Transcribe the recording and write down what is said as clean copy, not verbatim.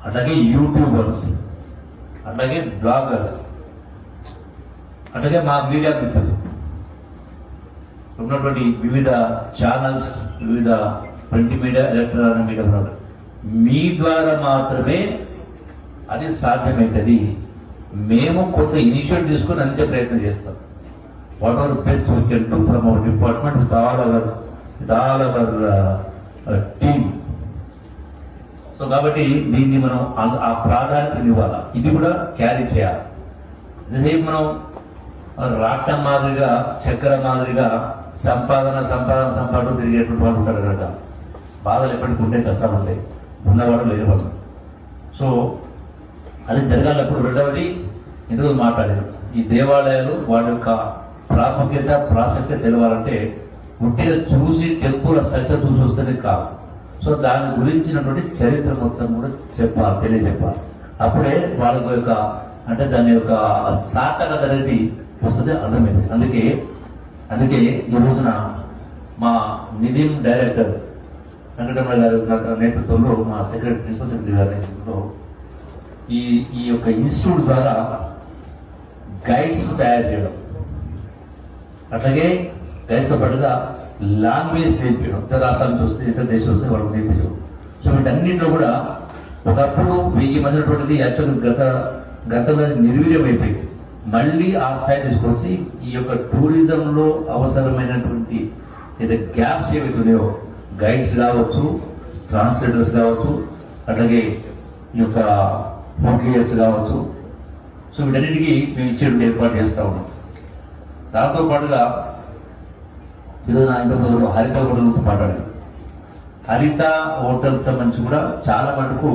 అట్లాగే యూట్యూబర్స్, అట్లాగే బ్లాగర్స్, అట్లాగే మా మీడియా మిత్రులు ఉన్నటువంటి వివిధ ఛానల్స్, వివిధ ప్రింట్ మీడియా, ఎలక్ట్రానిక్ మీడియా, మీ ద్వారా మాత్రమే అది సాధ్యమవుతుంది. మేము కొంత ఇనిషియేటివ్ తీసుకొని అందించే ప్రయత్నం చేస్తాం. What ever best we can do from our department with all our team. So కాబట్టి దీన్ని మనం ఆ ప్రాధాన్యత ఇవ్వాలి. ఇది కూడా క్యారీ చేయాలి. ఇదే మనం రాట్నం మాదిరిగా, చక్కెర మాదిరిగా సంపాదన తిరిగేటువంటి వాళ్ళు ఉంటారు కనుక బాధలు ఎప్పటికీ ఉంటే, కష్టాలు ఉంటాయి, ఉన్నవాడు లేనివాడు. సో అది జరగాలప్పుడు. రెండవది ఎందుకు మాట్లాడాను, ఈ దేవాలయాలు వాటి యొక్క ప్రాముఖ్యత, ప్రాశస్త్యం తెలవాలంటే ఉట్టిగా చూసి టెంపుల్ స్ట్రక్చర్ చూసి వస్తేనే కాదు. సో దాని గురించినటువంటి చరిత్ర మొత్తం కూడా చెప్పాలి, తెలియజెప్పాలి. అప్పుడే వాళ్ళ యొక్క అంటే దాని యొక్క సార్థకత అనేది వస్తుంది, అర్థమైంది. అందుకే ఈ రోజున మా నిధిం డైరెక్టర్ వెంకటరమణ గారి నేతృత్వంలో, మా ప్రిన్సిపల్ సెక్రటరీ గారి నేతృత్వంలో ఈ యొక్క ఇన్స్టిట్యూట్ ద్వారా గైడ్స్ తయారు చేయడం, అట్లాగే గైడ్స్తో పాటుగా లాంగ్వేజ్ నేర్పించడం, ఇతర రాష్ట్రాల నుంచి వస్తే, ఇతర దేశం వస్తే వాళ్ళకి నేర్పించడం. సో వీటన్నింటిలో కూడా ఒకప్పుడు 1000 మంది ఉన్నటువంటిది యాక్చువల్గా గతంలో నిర్వీర్యం అయిపోయింది. మళ్ళీ ఆ స్థాయి తీసుకొచ్చి ఈ యొక్క టూరిజంలో అవసరమైనటువంటి ఏదైతే గ్యాప్స్ ఏవైతున్నాయో, గైడ్స్ కావచ్చు, ట్రాన్స్లేటర్స్ కావచ్చు, అట్లాగే ఈ యొక్క ఫోక్లియర్స్ కావచ్చు, సో వీటన్నిటికీ మేము ఇచ్చేటువంటి ఏర్పాటు చేస్తూ ఉన్నాం. దాంతో పాటుగా ఈరోజు నా ఇంతకుముందు హరిత హోటల్ గురించి మాట్లాడాను. హరిత హోటల్స్ సంబంధించి కూడా చాలా మటుకు